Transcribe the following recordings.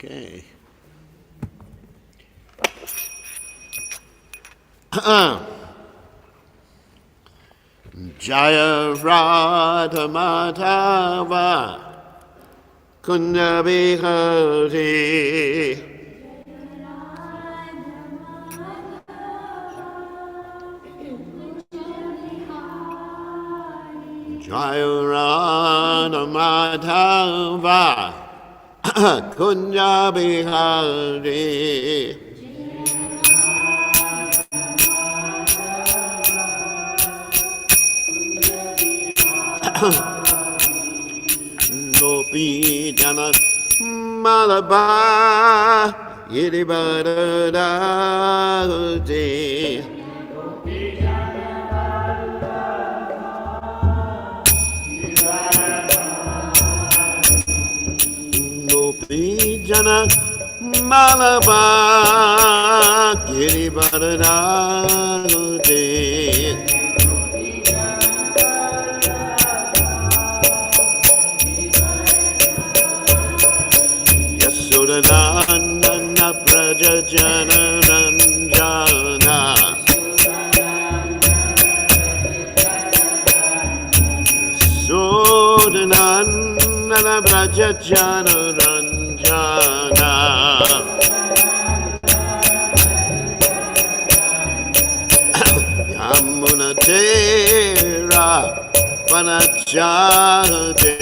Okay. Jaya Radha Madhava Kunja Bihari Jaya Radha Madhava Kunja Bihari Gopi Jana Malaba Yiribadadadi Gopi Jana Malaba Yiribadadadi Sudanana Praja Jana Ranjana Sudanana Praja Jana Ranjana Yamuna Tera Panachade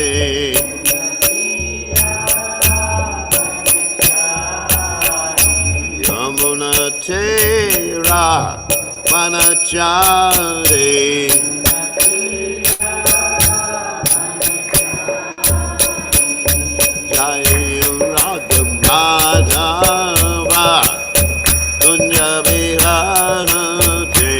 Yamuna Tera Panachari Jai Radha Madhava Kunja Bihari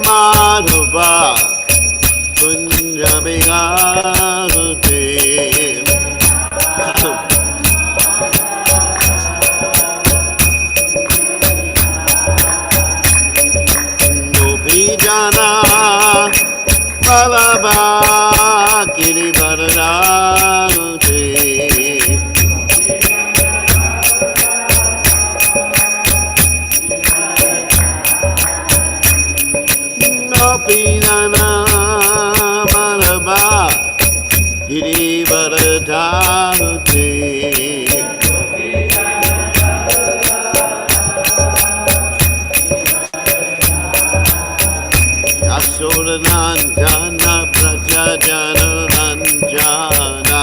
Madhava Kunja Bihari Gopi Jana Malaba Girivardhari Gopi Jana Malaba Girivardhari Yasodanandana Praja Jana Ranjana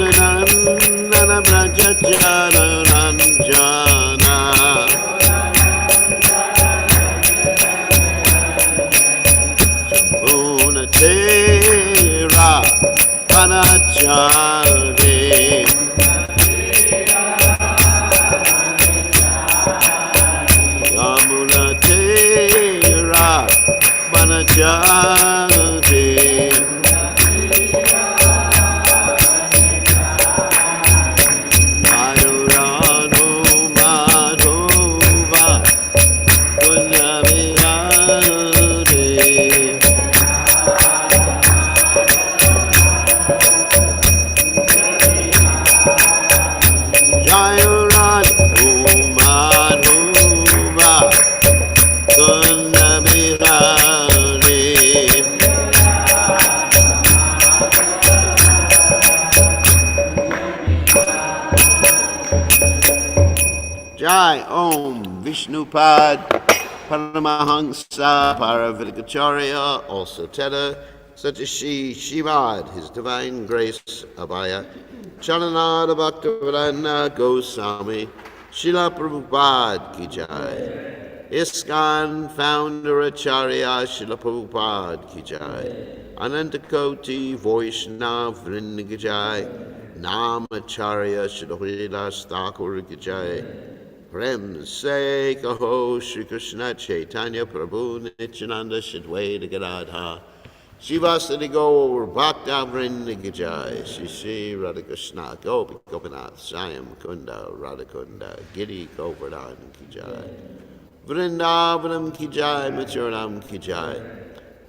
Yasodanandana Praja Jana Ranjana Jambuna Tera Panachari Yamuna Tera Panachari Ayurano Madhova Kunja Bihari Jayurano Madhova Kunja Bihari Jai Om Vishnupad Paramahansa Paravidikacharya, also Teta Satashi Shimad, His Divine Grace Abhaya Charanada Bhaktivedanta Goswami Srila Prabhupada Ki Jai ISKCON Founder Acharya Srila Prabhupada Ki Jai Anantakoti Vaishnav Vrinda Ki Jai Namacharya Srila Haridas Thakur Ki Jai Prem Se Kaho Shri Krishna Chaitanya Prabhu Nityananda Shadwaita Gadadha Shivasati Gaur Bhakta Vrinda Gijai Shri Radha Krishna Gopi Gopinath Sayam Kunda Radha Kunda Giri Govardhan Kijai Vrindavanam Kijai Machuranam Kijai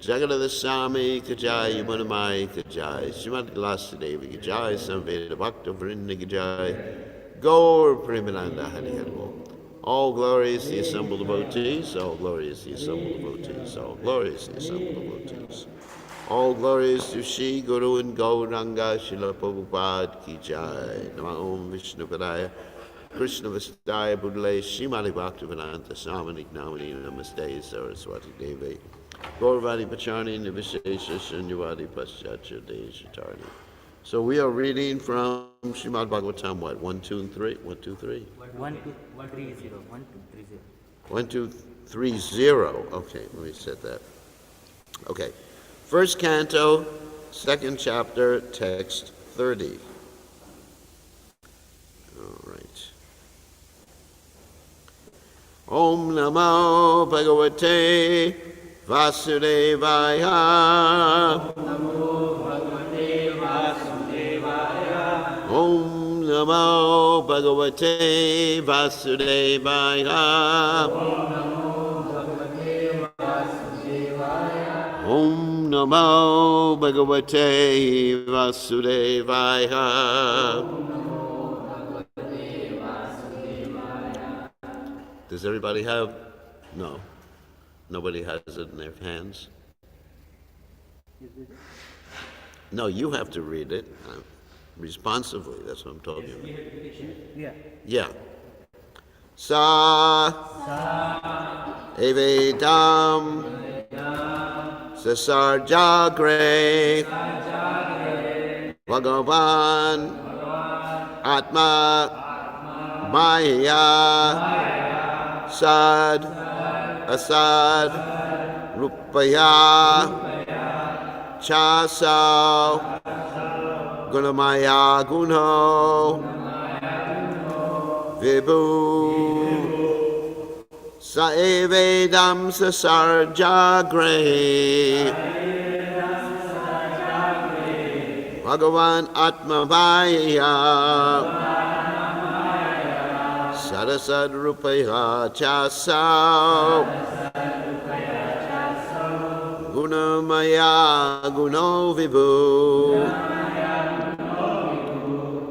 Jagadada Sami Kijai Yamunamai Kijai Srimad Glasadevi Kijai Samveda Bhakta Vrinda Kijai Gaur Premananda Hari Hari Bol. All glory is the assembled devotees, all glory is the assembled devotees, all glory is the assembled devotees. All glories to Shri Guru and Gauranga Srila Prabhupada Ki Jai. Nama Om Vishnu Padaya Krishna Vastaya Budale Srimati Bhaktivedanta Swami Namani Namaste Saraswati Devi Gauravadi Pachani Nivishesha Shunyavadi Paschacha Deshatarni. So we are reading from Srimad Bhagavatam, what? 1, 2, and 3? 1, 2, 3? 1, 2, 1, 3, 0. 1, 2, 3, 0. 1, 2, 3, 0. Okay, let me set that. Okay. First canto, second chapter, text 30. All right. Om Namo Bhagavate Vasudevaya. Om Namo Bhagavate Vasudevaya. Om Namo Bhagavate Vasudevaya. Does everybody have? No. Nobody has it in their hands? No, you have to read it responsively. That's what I'm talking about. Yeah. Sa Evedam Sasarjagre Bhagavan Atma Maya Sad Asad Rupaya Chasau Gunamaya Guno Vibhu Saevedam Sasarjagre Bhagavan Atma Maya Sadasad Rupaya Chasau Gunamaya Guno Vibhu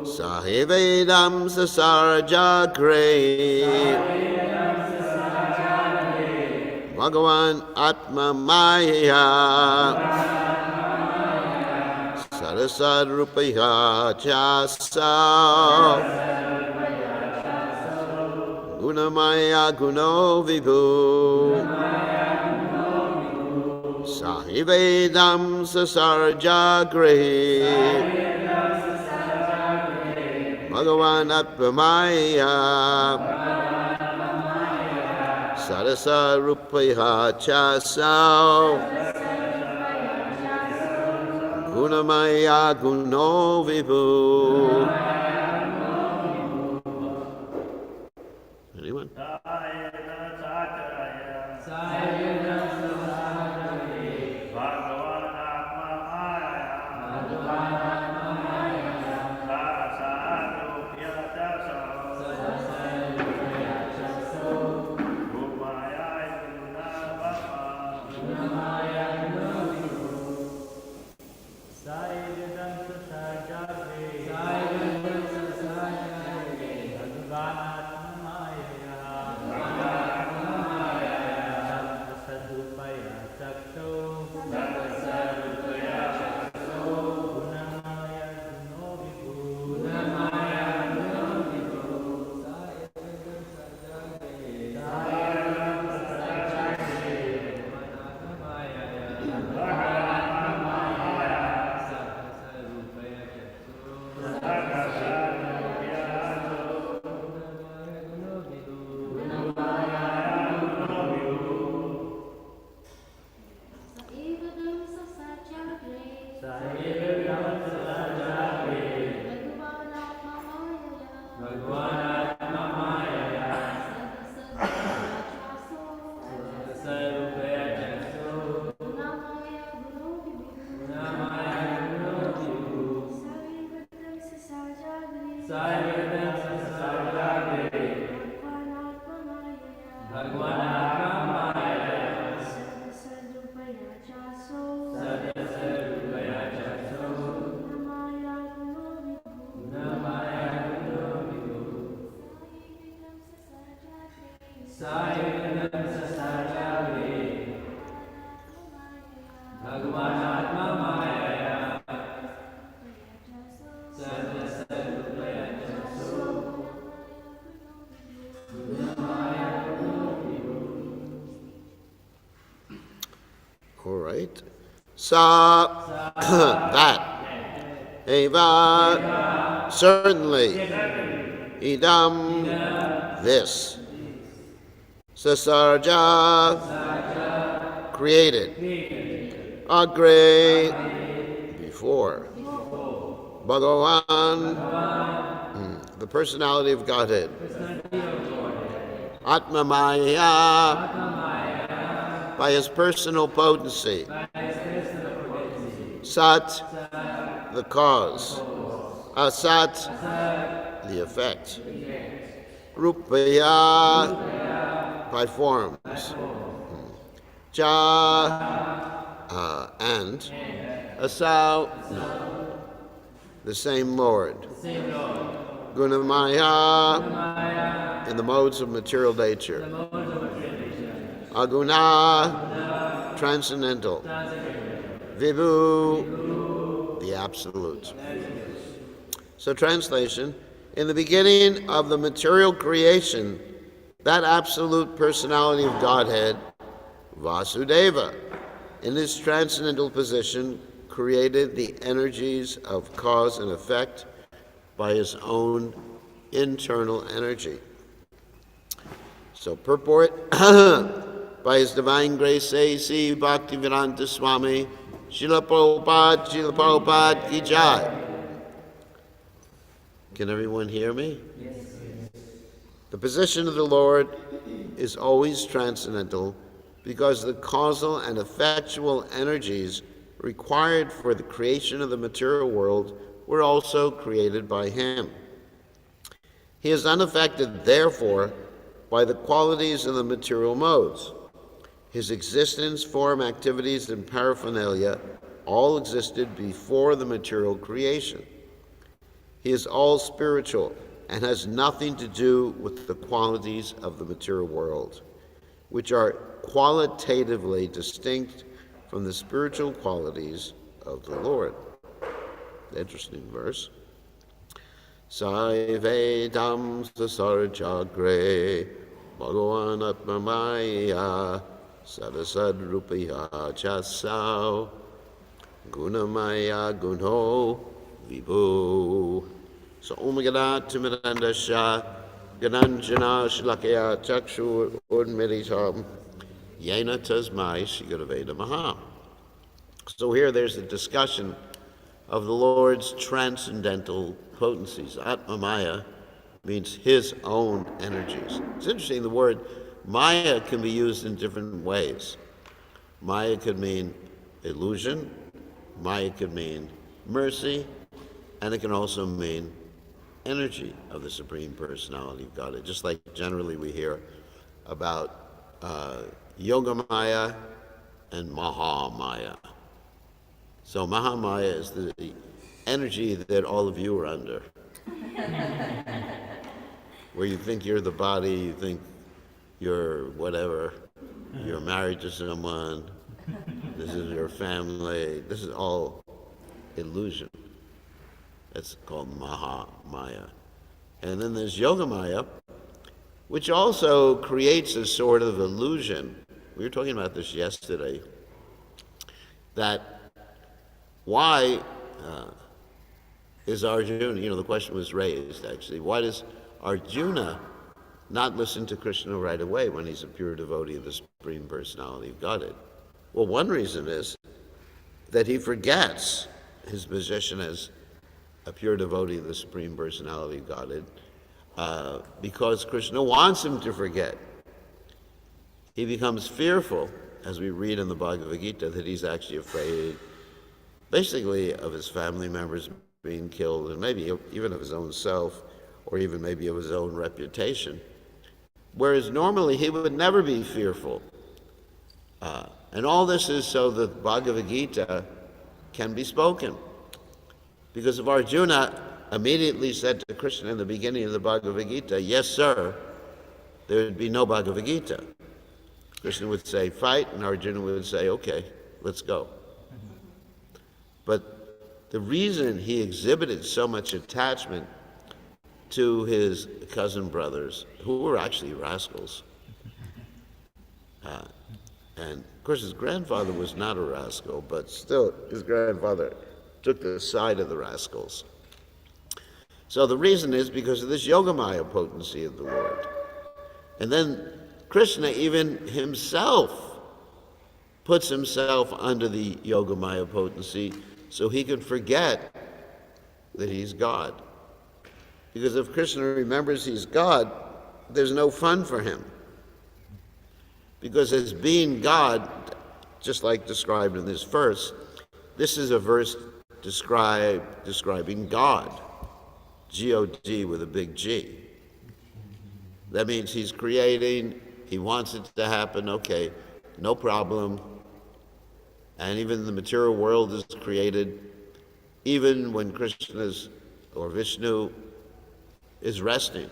Sahevedam Sasarjagre Bhagavan Atma Maya Sarasad Rupaya Chasau Gunamaya Guno Vibhu Sahivedam Sasarjagre Bhagavan Atma Maya Sarasa Rupaya Chasau Gunamaya Guno Vibhu. Anyone? All right. Sa, that. Eva, certainly. Idam, this. Sasarja, created. Agre, before. Bhagavan, the personality of Godhead. Atmamaya, by his personal potency. Sat, the cause. Asat, the effect. Rupaya, by forms. Cha, and. Asau, no. The same Lord. Gunamaya, in the modes of material nature. Aguna, transcendental. Vibhu, the absolute. So translation, in the beginning of the material creation, that absolute personality of Godhead, Vasudeva, in his transcendental position, created the energies of cause and effect by his own internal energy. So purport, by his divine grace, A.C. Bhaktivedanta Swami, Srila Prabhupada Ki Jai. Can everyone hear me? Yes. The position of the Lord is always transcendental because the causal and effectual energies required for the creation of the material world were also created by him. He is unaffected, therefore, by the qualities of the material modes. His existence, form, activities, and paraphernalia all existed before the material creation. He is all spiritual and has nothing to do with the qualities of the material world, which are qualitatively distinct from the spiritual qualities of the Lord. Interesting verse. Sai Vedam Sasarjagre Bhagavan Atmamaya Sadasad Rupiya Chasau Gunamaya Gunho Vibhu. So Omagada Timirandasha Gananjana Shlakaya Chakshu Urmiritam Yena Tasmai Shigaraveda Maha. So here there's a discussion of the Lord's transcendental potencies. Atmamaya means his own energies. It's interesting, the word Maya can be used in different ways. Maya could mean illusion, Maya could mean mercy, and it can also mean energy of the Supreme Personality of Godhead. Just like generally we hear about Yogamaya and Mahamaya. So Mahamaya is the energy that all of you are under. Where you think you're the body, you think you're whatever, you're married to someone, this is your family, this is all illusion. That's called Mahamaya. And then there's Yogamaya, which also creates a sort of illusion. We were talking about this yesterday, that why is Arjuna, the question was raised actually, why does Arjuna not listen to Krishna right away when he's a pure devotee of the Supreme Personality of Godhead? Well, one reason is that he forgets his position as a pure devotee of the Supreme Personality of Godhead because Krishna wants him to forget. He becomes fearful, as we read in the Bhagavad Gita, that he's actually afraid basically of his family members being killed, and maybe even of his own self, or even maybe of his own reputation. Whereas normally he would never be fearful. And all this is so that Bhagavad Gita can be spoken. Because if Arjuna immediately said to Krishna in the beginning of the Bhagavad Gita, yes sir, there would be no Bhagavad Gita. Krishna would say, fight, and Arjuna would say, okay, let's go. But the reason he exhibited so much attachment to his cousin brothers, who were actually rascals, and of course his grandfather was not a rascal, but still his grandfather took the side of the rascals. So the reason is because of this Yogamaya potency of the Lord. And then Krishna even himself puts himself under the Yogamaya potency so he can forget that he's God. Because if Krishna remembers he's God, there's no fun for him. Because as being God, just like described in this verse, this is a verse describing God. G-O-D with a big G. That means he's creating, he wants it to happen, okay, no problem. And even the material world is created, even when Krishna's or Vishnu is resting.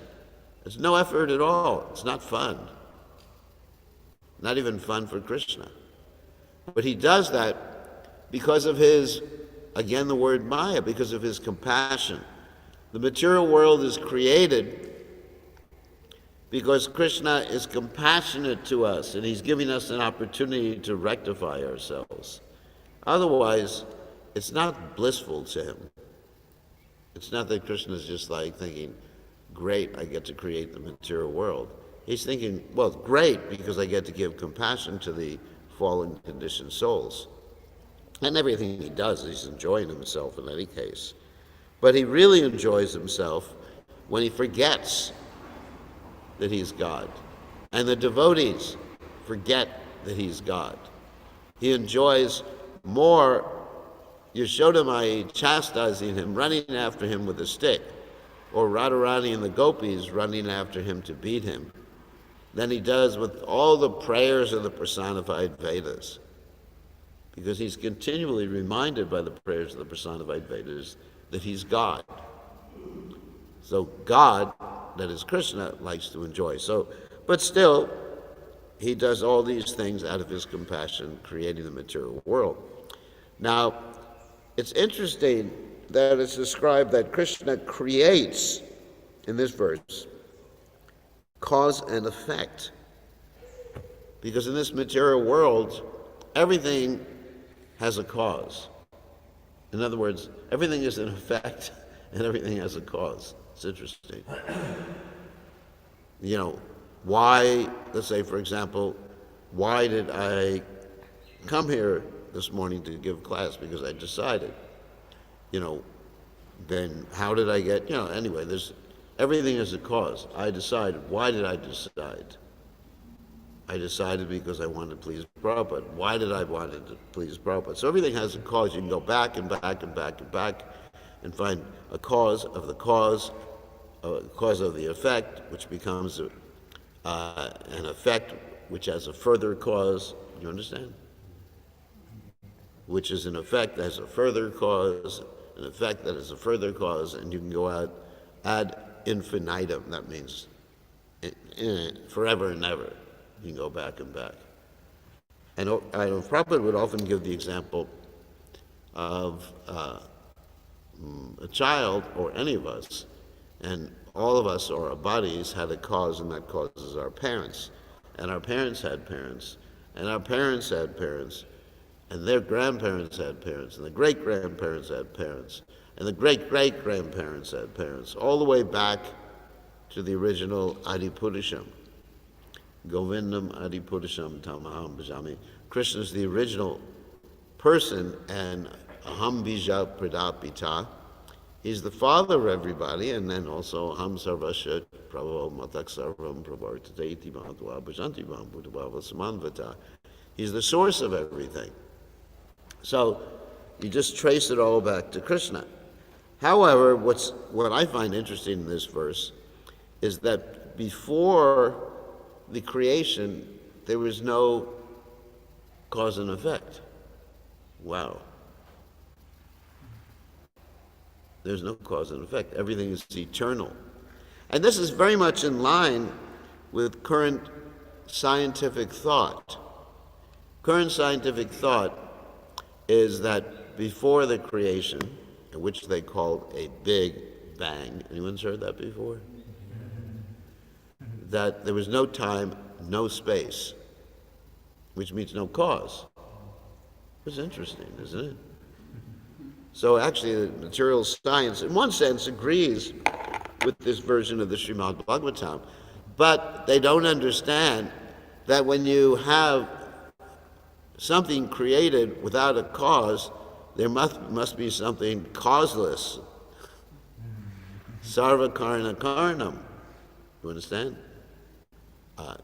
There's no effort at all. It's not fun. Not even fun for Krishna. But he does that because of his, again the word Maya, because of his compassion. The material world is created because Krishna is compassionate to us and he's giving us an opportunity to rectify ourselves. Otherwise, it's not blissful to him. It's not that Krishna is just like thinking, great, I get to create the material world. He's thinking, well, great, because I get to give compassion to the fallen conditioned souls. And everything he does, he's enjoying himself in any case. But he really enjoys himself when he forgets that he's God. And the devotees forget that he's God. He enjoys more Yashoda Mai chastising him, running after him with a stick, or Radharani and the gopis running after him to beat him, than he does with all the prayers of the personified Vedas. Because he's continually reminded by the prayers of the personified Vedas that he's God. So God, that is Krishna, likes to enjoy. So, but still, he does all these things out of his compassion, creating the material world. Now, it's interesting that it's described that Krishna creates, in this verse, cause and effect. Because in this material world, everything has a cause. In other words, everything is an effect and everything has a cause. It's interesting. You know, why, let's say, for example, why did I come here this morning to give class? Because I decided. You know, then how did I get, anyway, everything is a cause. I decided. Why did I decide? I decided because I wanted to please Prabhupada. Why did I want to please Prabhupada? So everything has a cause. You can go back and back and back and back and find a cause of the cause, a cause of the effect, which becomes an effect which has a further cause. You understand? Which is an effect that has a further cause, an effect that has a further cause, and you can go out ad infinitum. That means forever and ever. You can go back and back. And Prabhupada would often give the example of a child, or any of us, and all of us, or our bodies, had a cause, and that cause is our parents. And our parents had parents, and our parents had parents, and their grandparents had parents, and the great-grandparents had parents, and the great-great-grandparents had parents, all the way back to the original Adipurisham. Govindam Adipurisham Tamaham Bhajami. Krishna is the original person, and Aham Bija Pradapita. He's the father of everybody, and then also Aham Sarvasya Prabhu Matak Sarvam Prabhartatati Mahatva Bhajanti Bhambhutavava Samanvata. He's the source of everything. So you just trace it all back to Krishna. However, what I find interesting in this verse is that before the creation, there was no cause and effect. Wow. There's no cause and effect. Everything is eternal. And this is very much in line with current scientific thought. Current scientific thought is that before the creation, which they called a Big Bang, anyone's heard that before? That there was no time, no space, which means no cause. It's interesting, isn't it? So actually, the material science, in one sense, agrees with this version of the Srimad Bhagavatam, but they don't understand that when you have something created without a cause, there must be something causeless. Sarva karna karnam. You understand?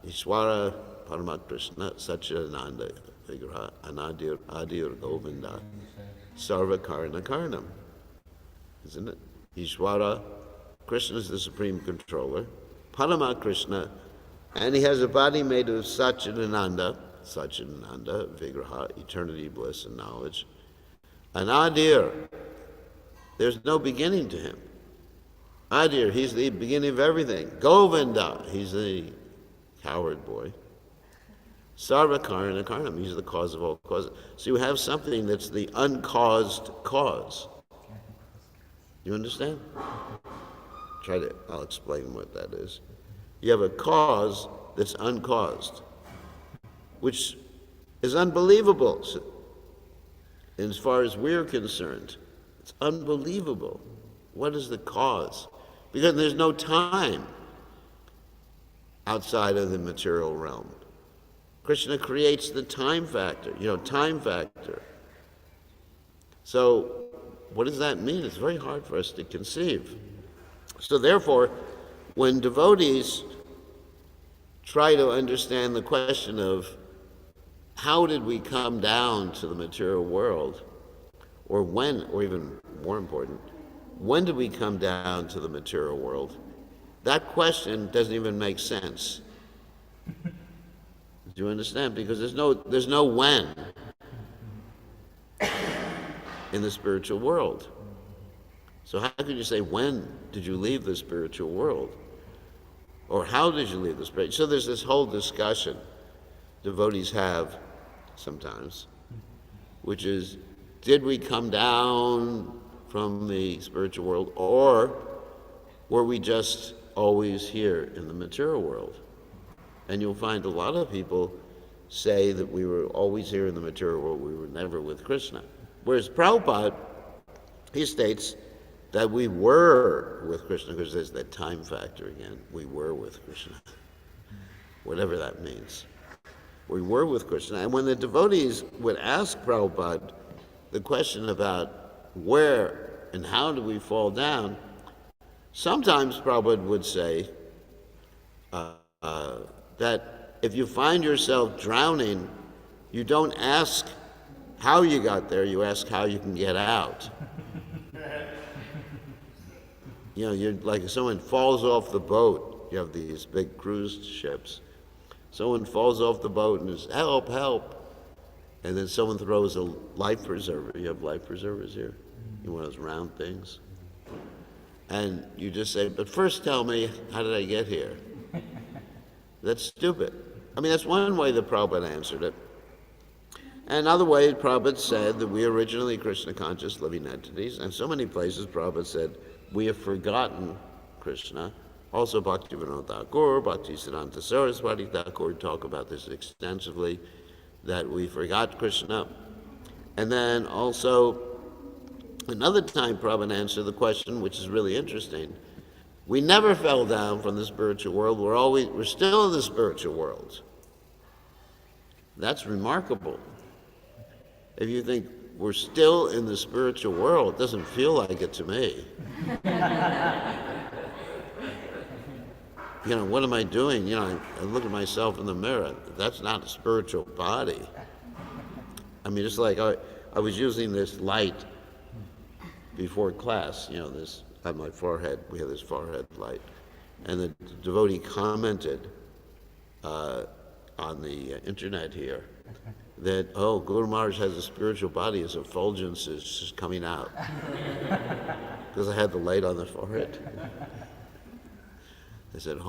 Ishwara Paramakrishna Satchidananda Vigraha Anadir Govinda Sarva karna karnam. Isn't it? Ishwara, Krishna is the supreme controller. Paramakrishna, and he has a body made of Satchidananda Vigraha, eternity, bliss, and knowledge. Anadir, there's no beginning to him. Adir, he's the beginning of everything. Govinda, he's the coward boy. Sarva karna karnam, he's the cause of all causes. So you have something that's the uncaused cause. You understand? I'll explain what that is. You have a cause that's uncaused, which is unbelievable. As far as we're concerned, it's unbelievable. What is the cause? Because there's no time outside of the material realm. Krishna creates the time factor, time factor. So what does that mean? It's very hard for us to conceive. So therefore, when devotees try to understand the question of how did we come down to the material world, or when, or even more important, when did we come down to the material world? That question doesn't even make sense. Do you understand? Because there's no when in the spiritual world. So how could you say, when did you leave the spiritual world? Or how did you leave the spiritual? So there's this whole discussion devotees have sometimes, which is, did we come down from the spiritual world, or were we just always here in the material world? And you'll find a lot of people say that we were always here in the material world, we were never with Krishna. Whereas Prabhupada, he states that we were with Krishna, because there's that time factor again. We were with Krishna, whatever that means. We were with Krishna. And when the devotees would ask Prabhupada the question about where and how do we fall down, sometimes Prabhupada would say that if you find yourself drowning, you don't ask how you got there, you ask how you can get out. You're like, if someone falls off the boat, you have these big cruise ships. Someone falls off the boat and is, help, help. And then someone throws a life preserver. You have life preservers here? You want those round things? And you just say, but first tell me, how did I get here? That's stupid. I mean, that's one way that Prabhupada answered it. And another way, Prabhupada said that we are originally Krishna conscious living entities. And so many places Prabhupada said, we have forgotten Krishna. Also, Bhaktivinoda Thakur, Bhaktisiddhanta Saraswati Thakur talk about this extensively, that we forgot Krishna. And then also, another time Prabhupada answered the question, which is really interesting. We never fell down from the spiritual world. We're still in the spiritual world. That's remarkable. If you think we're still in the spiritual world, it doesn't feel like it to me. What am I doing? I look at myself in the mirror. That's not a spiritual body. I mean, it's like I was using this light before class, this on my forehead. We have this forehead light. And the devotee commented on the internet here that, Guru Maharaj has a spiritual body, his effulgence is just coming out. Because I had the light on the forehead. I said,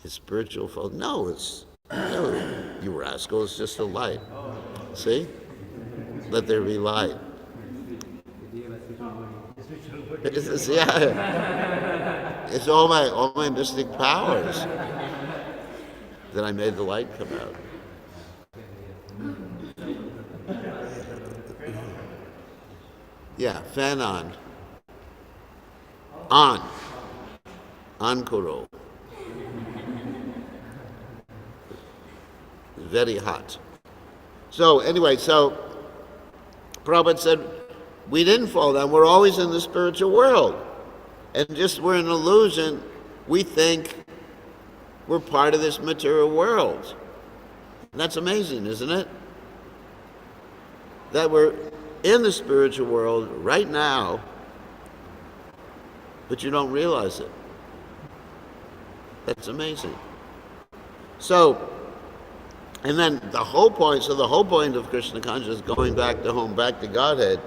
his spiritual effulgence. No, you rascal, it's just a light. See? Let there be light. Yeah. It's all my mystic powers that I made the light come out. Yeah, fan on. On. Ankuro. Very hot. So anyway, Prabhupada said, we didn't fall down. We're always in the spiritual world. And just we're an illusion. We think we're part of this material world. And that's amazing, isn't it? That we're in the spiritual world right now, but you don't realize it. That's amazing. So, and then the whole point of Krishna consciousness, going back to home, back to Godhead,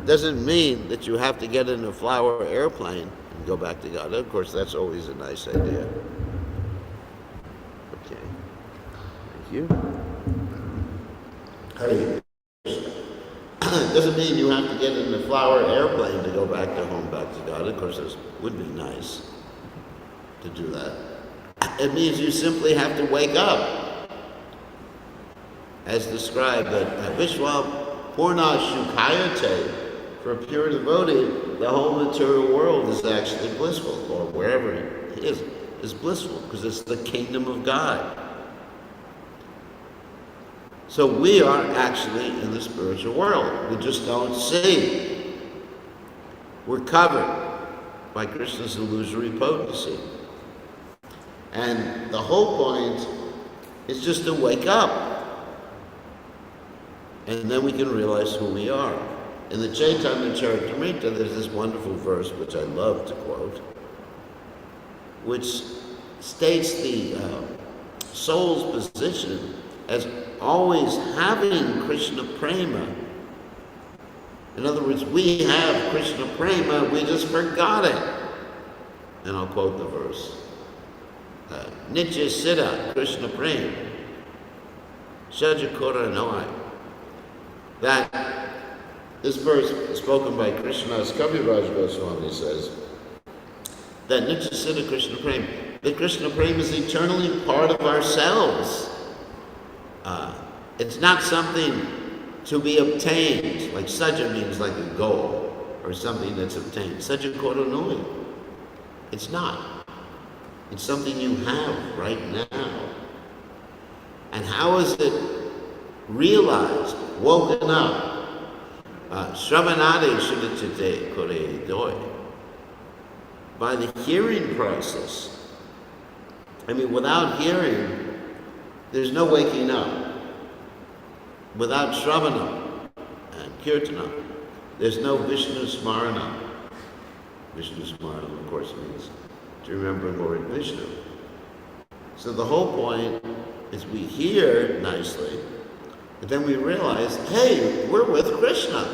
doesn't mean that you have to get in a flower airplane and go back to God. Of course, that's always a nice idea. Okay. Thank you. Hare Krishna. Doesn't mean you have to get in the flower airplane to go back to home, back to God. Of course, it would be nice to do that. It means you simply have to wake up. As described, that Vishwa Purna Shukayate, for a pure devotee, the whole material world is actually blissful, or wherever it is blissful, because it's the kingdom of God. So we are actually in the spiritual world. We just don't see. We're covered by Krishna's illusory potency. And the whole point is just to wake up. And then we can realize who we are. In the Chaitanya Charitamrita, there's this wonderful verse, which I love to quote, which states the soul's position as always having Krishna Prema. In other words, we have Krishna Prema, we just forgot it. And I'll quote the verse. Nitya Siddha Krishna Prema, Shajakura Noai. That this verse spoken by Krishna's Kaviraj Goswami says that Nitya Siddha Krishna Prema, that Krishna Prema is eternally part of ourselves. It's not something to be obtained, like saja means like a goal, or something that's obtained. Saja koronoi. It's not. It's something you have right now. And how is it realized, woken up? Shravanade shudachite kore doi. By the hearing process. I mean, without hearing, there's no waking up. Without Shravana and Kirtana, there's no Vishnu Smarana. Vishnu Smarana, of course, means to remember Lord Vishnu. So the whole point is we hear nicely, but then we realize, hey, we're with Krishna.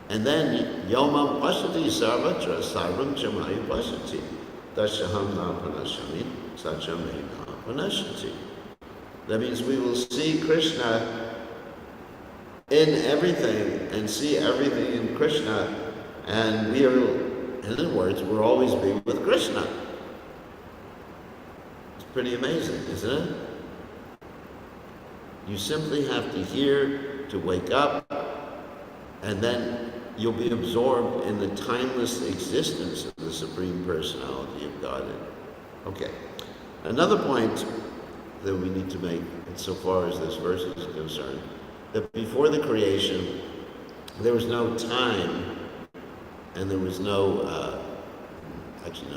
And then Yomam Pasati Sarvatra Sarvam Chamayu Pasati Dashaham Na Panashami Sachame Na Panashati. That means we will see Krishna in everything and see everything in Krishna, and we are, in other words, we'll always be with Krishna. It's pretty amazing, isn't it? You simply have to hear to wake up, and then you'll be absorbed in the timeless existence of the Supreme Personality of Godhead. Okay. Another point that we need to make, insofar as this verse is concerned, that before the creation, there was no time, and there was no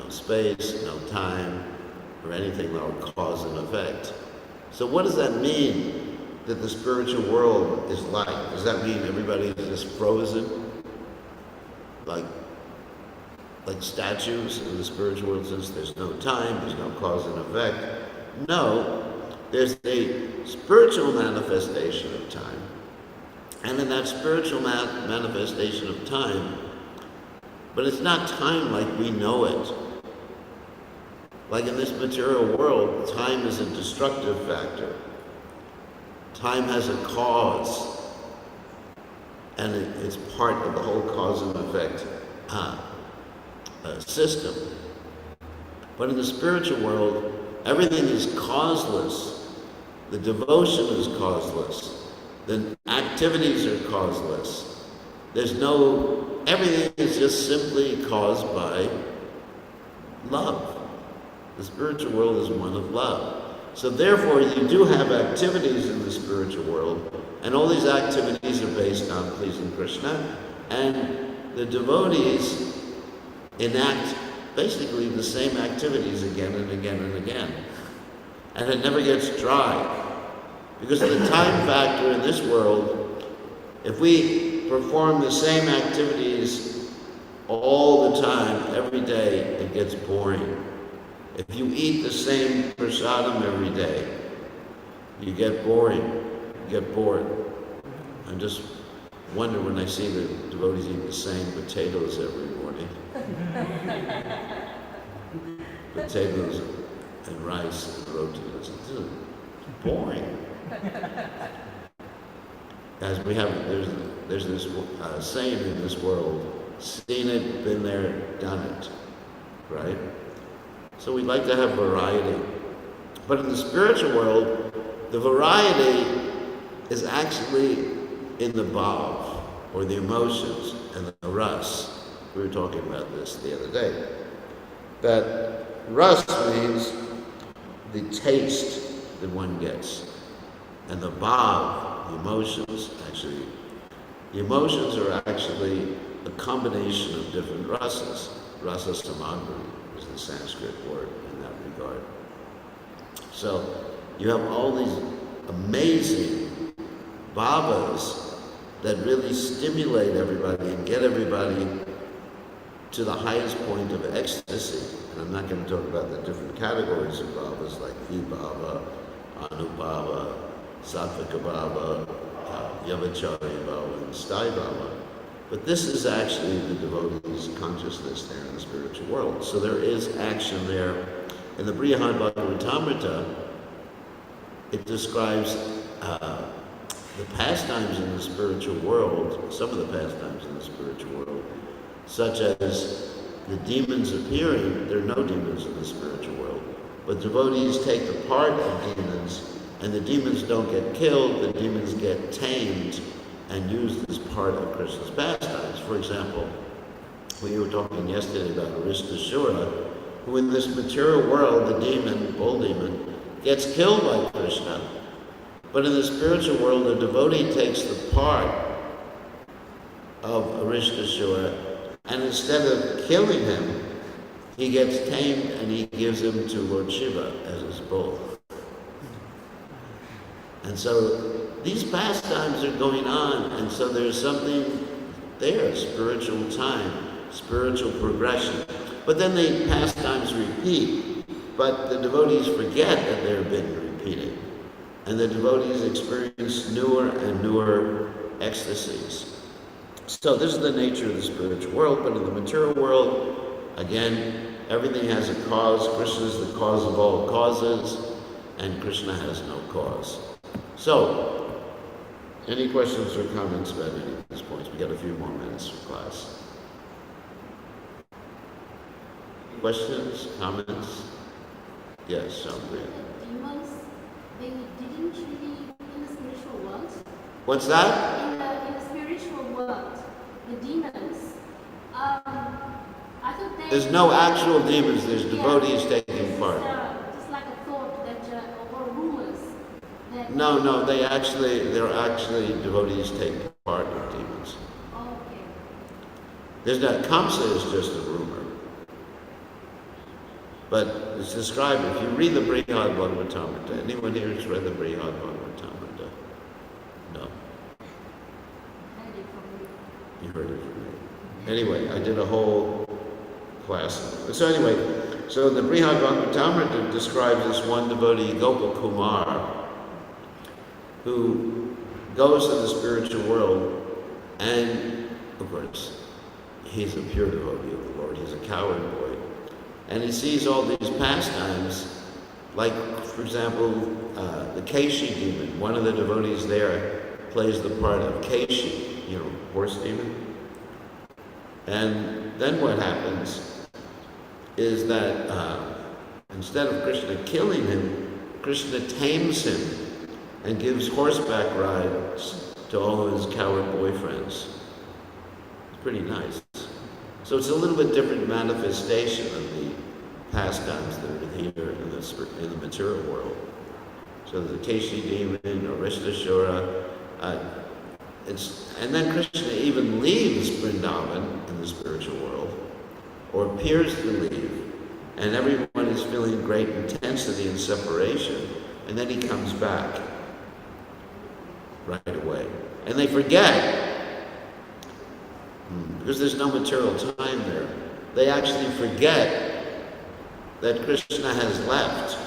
space, no time, or anything like cause and effect. So what does that mean that the spiritual world is like? Does that mean everybody is just frozen? Like statues in the spiritual world, since there's no time, there's no cause and effect? No. There's a spiritual manifestation of time. And in that spiritual manifestation of time, but it's not time like we know it. Like in this material world, time is a destructive factor. Time has a cause. and it's part of the whole cause and effect system. But in the spiritual world, everything is causeless. The devotion is causeless. The activities are causeless. Everything is just simply caused by love. The spiritual world is one of love. So therefore, you do have activities in the spiritual world, and all these activities are based on pleasing Krishna, and the devotees enact basically the same activities again and again and again. And it never gets dry. Because of the time factor in this world, if we perform the same activities all the time, every day, it gets boring. If you eat the same prasadam every day, you get boring, you get bored. I just wonder when I see the devotees eat the same potatoes every morning. Potatoes and rice and roti. It's boring. As we have, there's this saying in this world, seen it, been there, done it, right? So we'd like to have variety. But in the spiritual world, the variety is actually in the bhav, or the emotions, and the ras. We were talking about this the other day. That ras means the taste that one gets. And the bhav, the emotions, the emotions are actually a combination of different rasas. Rasa samagri is the Sanskrit word in that regard. So you have all these amazing bhavas that really stimulate everybody and get everybody to the highest point of ecstasy. And I'm not going to talk about the different categories of bhavas like vibhava, anubhava, sattvika bhava, yavacharya bhava, and sthaya bhava. But this is actually the devotee's consciousness there in the spiritual world. So there is action there. In the Brihad Bhagavatamrita, it describes the pastimes in the spiritual world, some of the pastimes in the spiritual world, such as the demons appearing. There are no demons in the spiritual world, but devotees take the part of demons, and the demons don't get killed, the demons get tamed and used as part of Krishna's pastimes. For example, we were talking yesterday about Aristasura, who in this material world, the demon, bull demon, gets killed by Krishna. But in the spiritual world, the devotee takes the part of Aristasura, and instead of killing him, he gets tamed and he gives him to Lord Shiva as his bull. And so these pastimes are going on, and so there's something there, spiritual time, spiritual progression. But then the pastimes repeat, but the devotees forget that they've been repeated. And the devotees experience newer and newer ecstasies. So this is the nature of the spiritual world, but in the material world, again, everything has a cause. Krishna is the cause of all causes, and Krishna has no cause. So, any questions or comments about any of these points? We got a few more minutes for class. Questions, comments? Yes, Shampriya. Demons, they didn't really in the spiritual world. What's that? In the spiritual world, the demons. I thought they. There's no actual demons. There's devotees taking part. Just like a thought that, or rumors. That No, they're actually devotees taking part of demons. Okay. There's not. Kamsa is just a rumor. But it's described, if you read the Brihad Bhagavatamrita, anyone here has read the Brihad Bhagavatamrita? No. You heard it from me. Anyway, I did a whole class. So anyway, so the Brihad Bhagavatamrita describes this one devotee, Gopa Kumar, who goes to the spiritual world, and of course, he's a pure devotee of the Lord. He's a coward boy. And he sees all these pastimes, like, for example, the Keshi demon. One of the devotees there, plays the part of Keshi, horse demon. And then what happens is that instead of Krishna killing him, Krishna tames him and gives horseback rides to all of his coward boyfriends. It's pretty nice. So it's a little bit different manifestation of the pastimes that are here in the material world. So the Keshi demon or Rishtashura, and then Krishna even leaves Vrindavan in the spiritual world, or appears to leave, and everyone is feeling great intensity and separation, and then he comes back right away. And they forget, because there's no material time there, they actually forget that Krishna has left.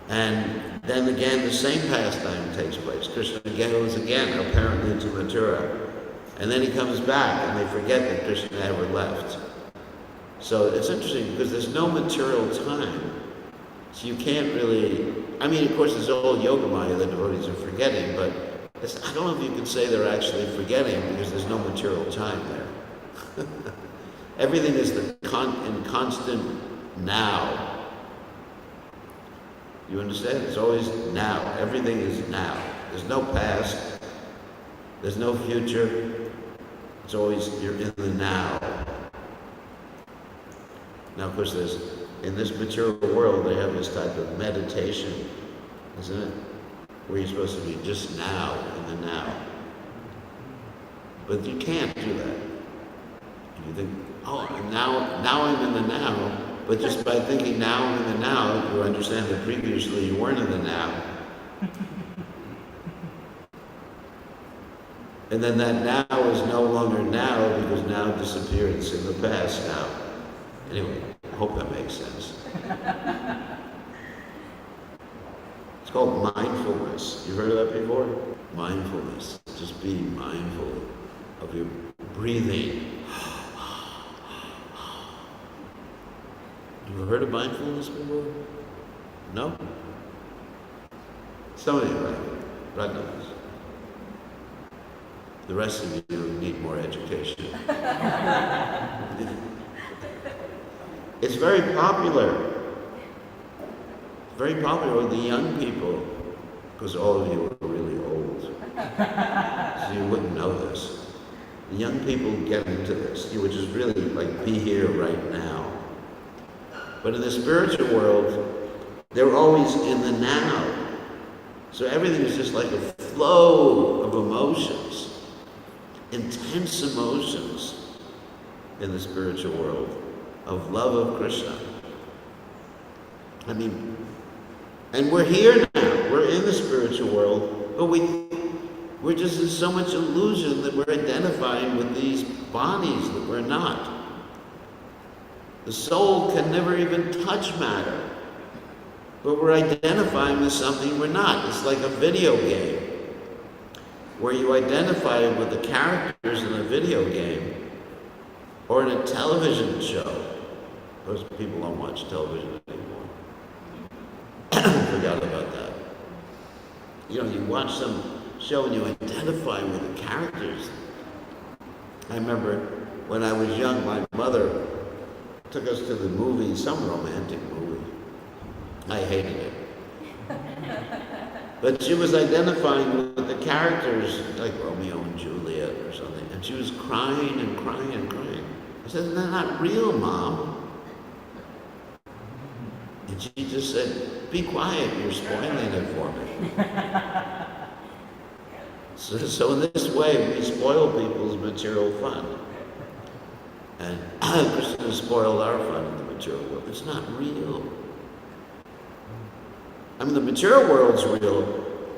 And then again, the same pastime takes place. Krishna goes again, apparently to Mathura. And then he comes back, and they forget that Krishna ever left. So it's interesting, because there's no material time. So you can't really, of course, there's all yoga maya that devotees are forgetting, but I don't know if you could say they're actually forgetting, because there's no material time there. Everything is in constant now. You understand? It's always now. Everything is now. There's no past. There's no future. It's always, you're in the now. Now, of course, in this material world, they have this type of meditation, isn't it? Where you're supposed to be just now, in the now. But you can't do that. You think, now I'm in the now. But just by thinking now I'm in the now, you understand that previously you weren't in the now. And then that now is no longer now, because now disappeared. It's in the past now. Anyway, I hope that makes sense. It's called mindfulness. You've heard of that before? Mindfulness. Just be mindful of your breathing. You ever heard of mindfulness before? No? Some of you, right? knows. The rest of you need more education. It's very popular. Very popular with the young people, because all of you are really old. So you wouldn't know this. The young people get into this, which is really like be here right now. But in the spiritual world, they're always in the now. So everything is just like a flow of emotions, intense emotions in the spiritual world of love of Krishna. And we're here now. We're in the spiritual world, but we're just in so much illusion that we're identifying with these bodies that we're not. The soul can never even touch matter, but we're identifying with something we're not. It's like a video game, where you identify with the characters in a video game, or in a television show. Those people don't watch television anymore. Forgot about that. You watch some show and you identify with the characters. I remember when I was young, my mother took us to the movie, some romantic movie. I hated it. But she was identifying with the characters, like Romeo and Juliet or something, and she was crying and crying and crying. I said, "They're not real, Mom." And she just said, "Be quiet, you're spoiling it for me." So in this way, we spoil people's material fun. And Krishna spoiled our fun in the material world. It's not real. The material world's real,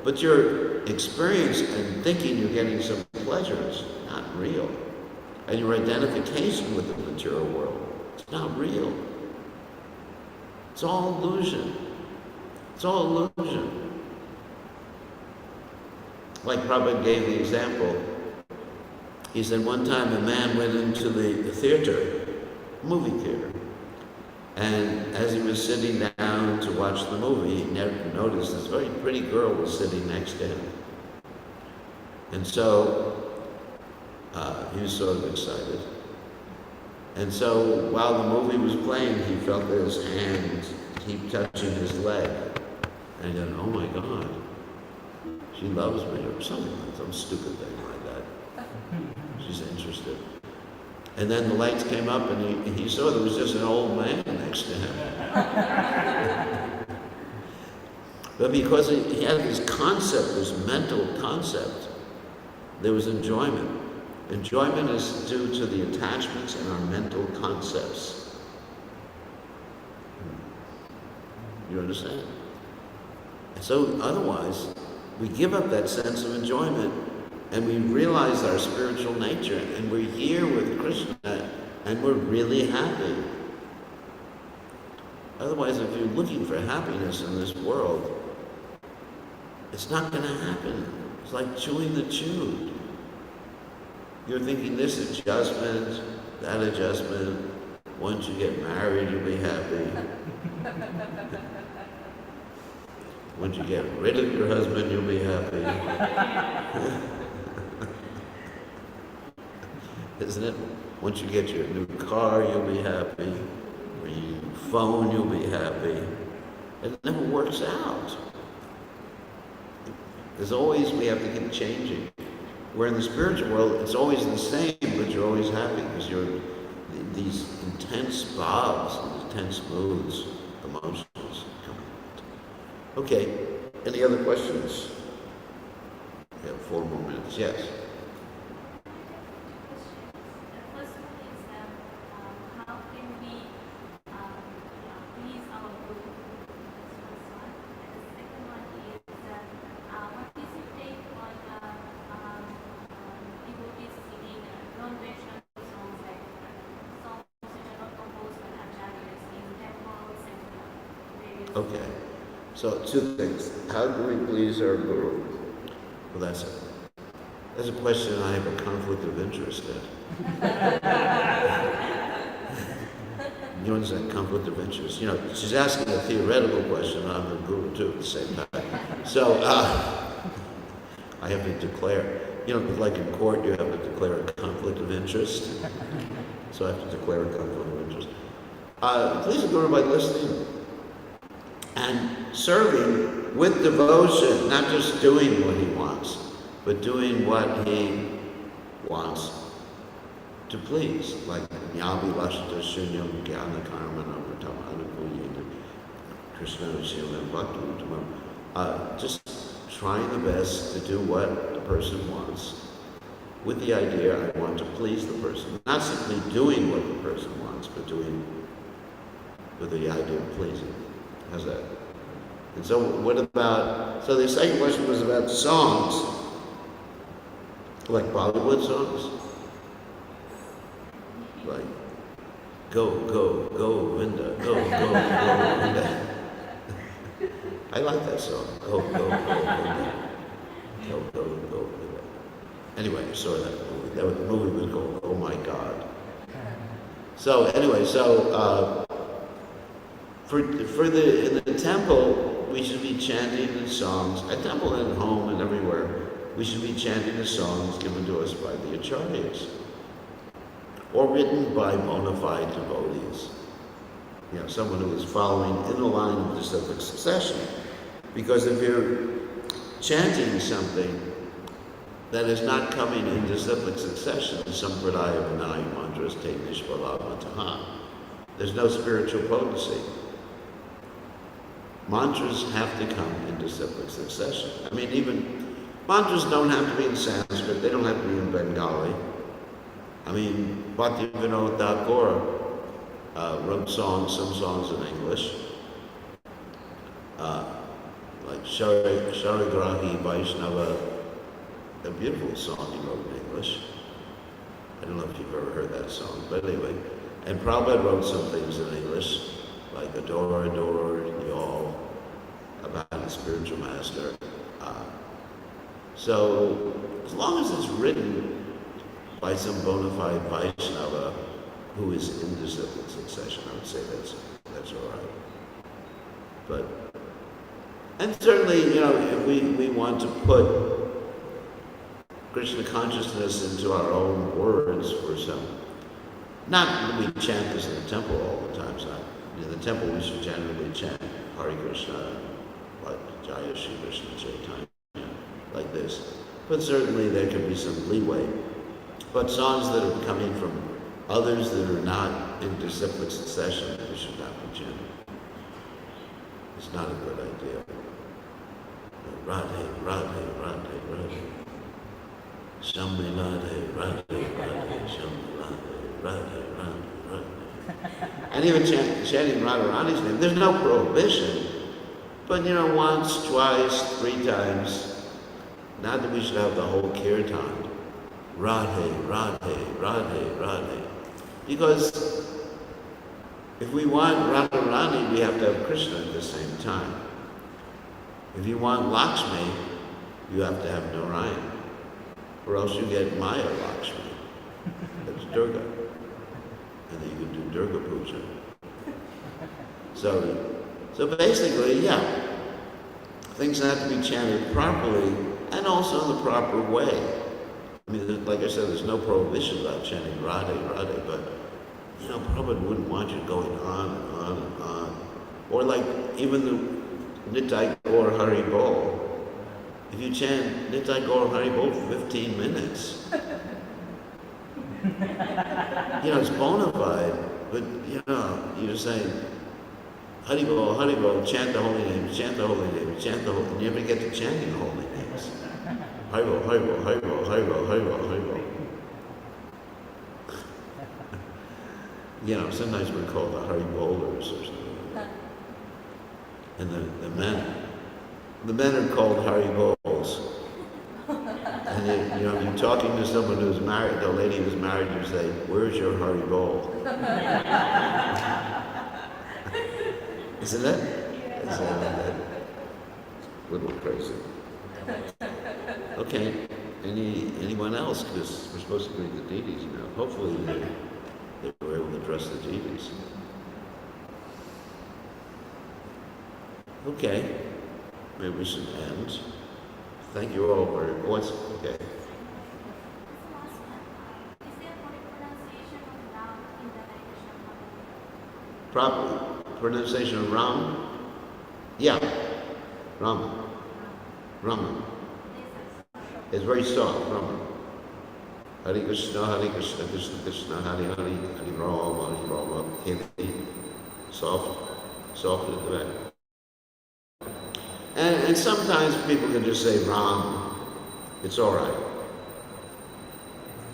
but your experience and thinking you're getting some pleasure is not real. And your identification with the material world, it's not real. It's all illusion. It's all illusion. Like Prabhupada gave the example. He said one time a man went into the theater, movie theater, And as he was sitting down to watch the movie, he noticed this very pretty girl was sitting next to him. And so he was sort of excited. And so while the movie was playing, he felt that his hand keep touching his leg. And he thought, oh my God, she loves me, or something, some stupid thing like that. She's interested. And then the lights came up and he saw there was just an old man next to him. But because he had this concept, this mental concept, there was enjoyment. Enjoyment is due to the attachments in our mental concepts. You understand? So otherwise, we give up that sense of enjoyment and we realize our spiritual nature and we're here with Krishna and we're really happy. Otherwise, if you're looking for happiness in this world, it's not going to happen. It's like chewing the chewed. You're thinking this adjustment, that adjustment. Once you get married, you'll be happy. Once you get rid of your husband, you'll be happy. Isn't it? Once you get your new car, you'll be happy. Or your new phone, you'll be happy. It never works out. There's always, we have to keep changing. Where in the spiritual world, it's always the same, but you're always happy because you're these intense bobs, intense moods, emotions. Okay, any other questions? We have 4 more minutes. Yes. Okay, so 2 things. How do we please our Guru? Well, that's a question I have a conflict of interest in. You understand, conflict of interest? You know, she's asking a theoretical question, and I'm the Guru too at the same time. So, I have to declare, you know, like in court, you have to declare a conflict of interest. So I have to declare a conflict of interest. Please the Guru by listening and serving with devotion, not just doing what he wants, but doing what he wants to please, like Nyabi Lashta Shunyam Gyana Karmana Pratamana Krishna Shilam Bhakti, just trying the best to do what the person wants, with the idea I want to please the person. Not simply doing what the person wants, but doing with the idea of pleasing. How's that? And so what about, so the second question was about songs, like Bollywood songs? Like, go, go, go, Vinda, go, go, go, Vinda. I like that song. Go, go, go, Vinda. Go, go, go, Vinda. Anyway, I saw that movie. The movie was called Oh My God. So anyway, in the temple, we should be chanting the songs. At temple and at home and everywhere, we should be chanting the songs given to us by the acharyas, or written by bona fide devotees. You know, someone who is following in the line of disciplic succession. Because if you're chanting something that is not coming in disciplic succession, sampradaya vinaya mantras te nishvalamataha, there's no spiritual potency. Mantras have to come in disciplic succession. I mean, even mantras don't have to be in Sanskrit, they don't have to be in Bengali. I mean, Bhaktivinoda Thakur wrote some songs in English, like Sharigrahi Vaishnava, a beautiful song he wrote in English. I don't know if you've ever heard that song, but anyway. And Prabhupada wrote some things in English, like Adore, Adore, Y'all, about the spiritual master. So, as long as it's written by some bona fide Vaishnava who is in disciplic succession, I would say that's all right. But, and certainly, if we want to put Krishna consciousness into our own words for some, not that we chant this in the temple all the time, not. In the temple we should generally chant Hare Krishna, like Jaya Shri Krishna Chaitanya, like this. But certainly there can be some leeway. But songs that are coming from others that are not in disciplic succession, we should not be chanting. It's not a good idea. Radhe, Radhe, Radhe, Radhe. Shambhi Radhe, Radhe, Radhe, Shambhi Radhe, Radhe, Radhe, Radhe. And even chanting Radharani's name, there's no prohibition. But once, twice, 3 times, not that we should have the whole kirtan. Radhe, Radhe, Radhe, Radhe. Because if we want Radharani, we have to have Krishna at the same time. If you want Lakshmi, you have to have Narayan. Or else you get Maya Lakshmi. That's Durga. And then you can do Durga Puja. So basically, yeah, things have to be chanted properly and also in the proper way. I mean, like I said, there's no prohibition about chanting Radhe, Radhe, but, Prabhupada wouldn't want you going on and on and on. Or like even the Nitai Gaur Hari Bol. If you chant Nitai Gaur Hari Bol for 15 minutes, it's bona fide, but, you're just saying, Hari Bol, chant the holy name, chant the holy name, chant the holy name. You never get to chanting the holy names. Hari Bol, Hari Bol, Hari Bol, Hari Bol, Hari Bol, Hari Bol. Sometimes we're called the Hari Bowlers or something. And the men are called Hari Bowls. And you're talking to someone who's married, the lady who's married, you say, "Where's your Hari Bowl?" Isn't it? It's a little crazy. Okay. Anyone else? Because we're supposed to read the deities now. Hopefully they were able to address the deities. Okay. Maybe we should end. Thank you all for your voice. Okay. Proper pronunciation of Ram? Yeah. Rama. Rama. It's very soft, Rama. Hare Krishna, Krishna Krishna, Hare Hare, Hare Rama, Hare Rama. Hindi. Soft at the back. And sometimes people can just say Ram. It's all right.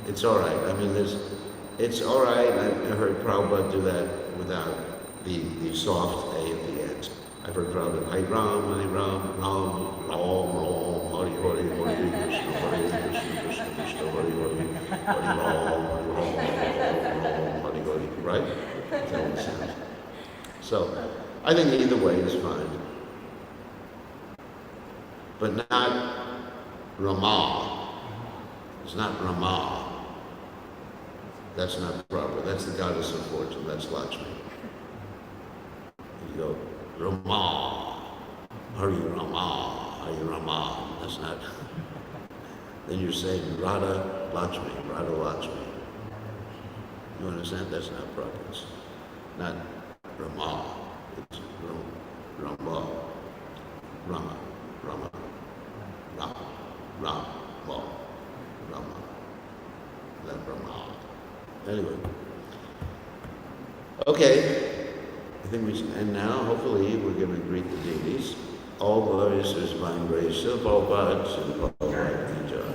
It's all right. I mean, it's all right. I heard Prabhupada do that without the soft A at the end. I've heard Prabhupada, Hare Ram, Hare Ram, Ram, Ram, Hare Hare, Hare Krishna, Krishna Krishna, Hare Hare, Hare Ram, Hare Hare, right? That's how it sounds. So, I think either way is fine. But not Rama. It's not Rama. That's not proper. That's the goddess of fortune. That's Lakshmi. You go, Rama, Hari Rama, Hari Rama. That's not. Then you're saying Radha Lakshmi, Radha Lakshmi. You understand? That's not proper. It's not Rama. It's Rama. Rama. Rama. Rama. Rama. Rama. Then Rama. Anyway. Okay. I think we should end now. Hopefully we're going to greet the deities. All glorious is divine grace. Srila Prabhupada, Srila Prabhupada, Ki Jai.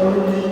Shri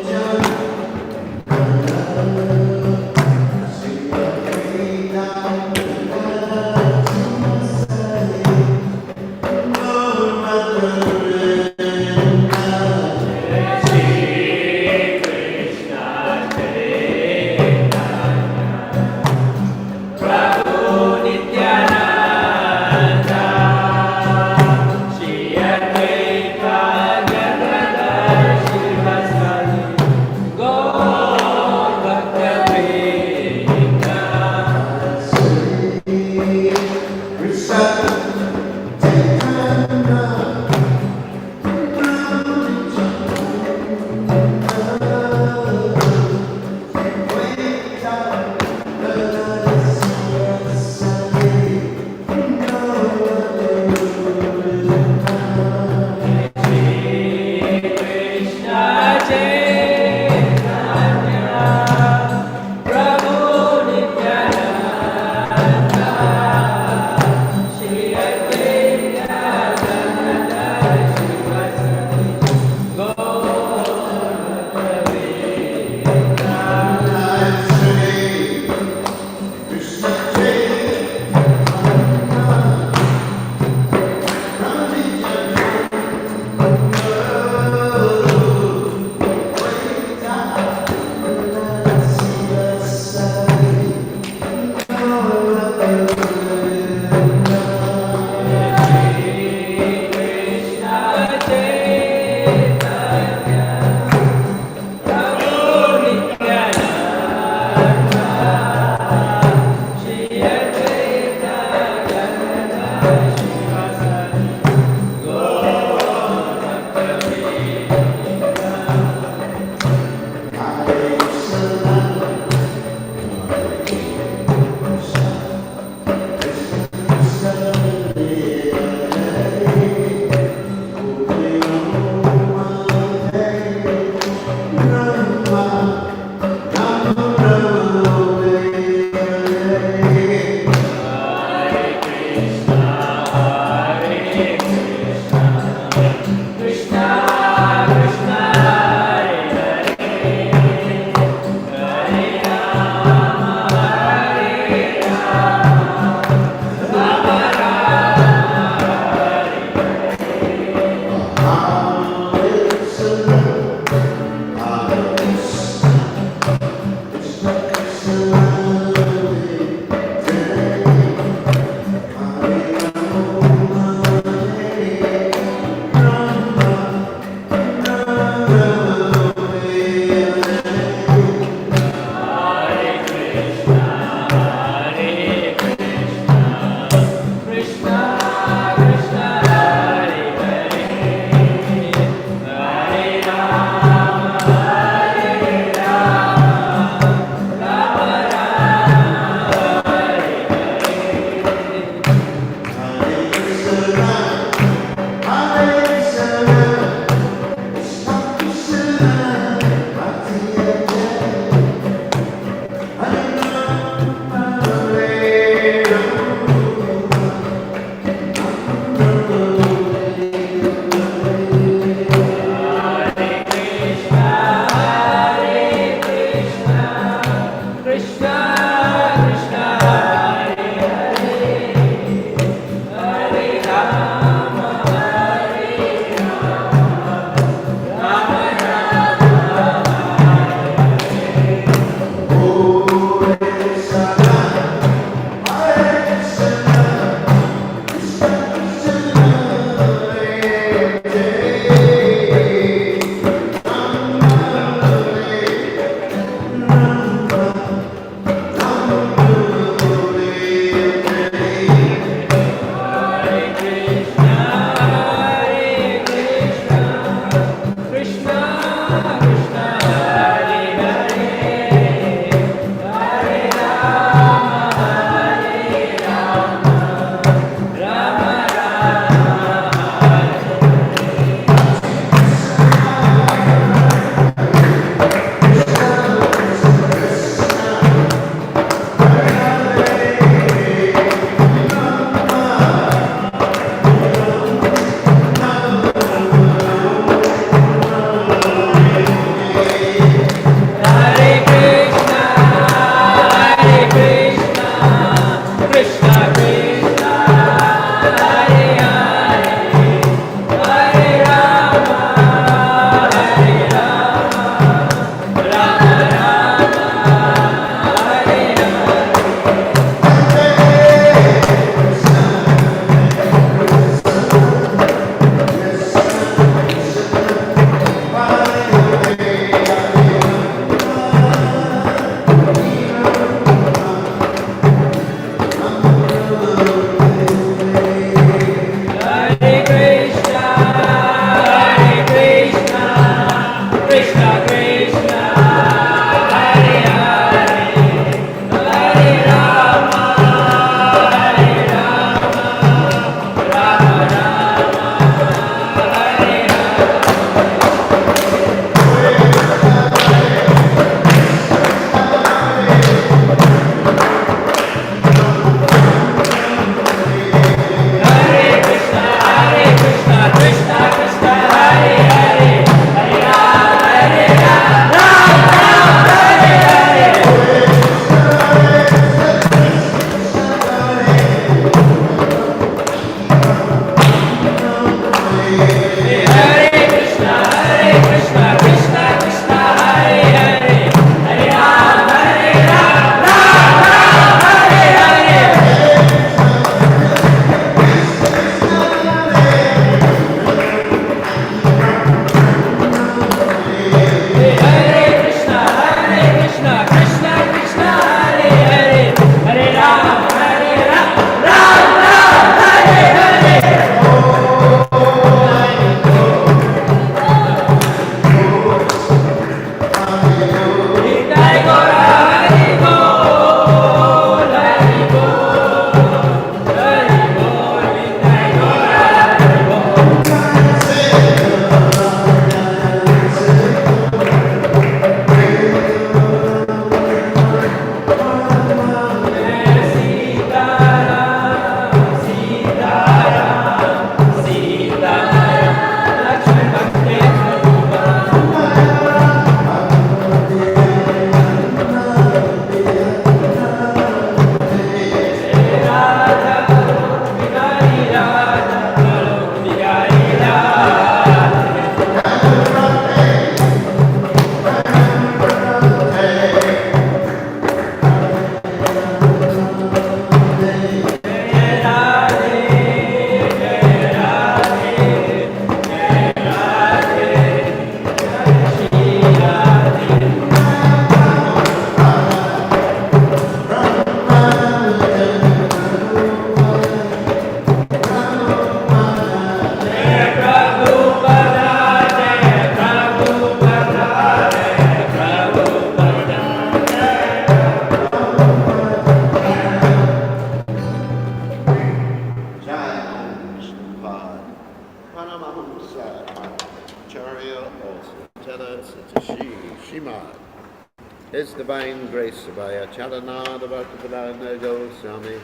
His Divine Grace by Acharya Bir Krishna Goswami,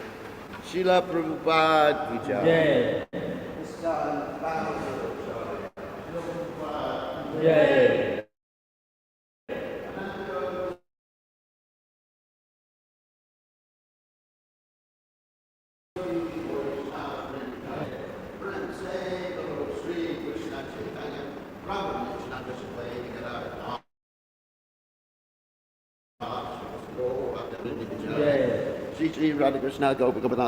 Srila Prabhupada Ki Jai. Jai. Shri Radha Krishna Gopinath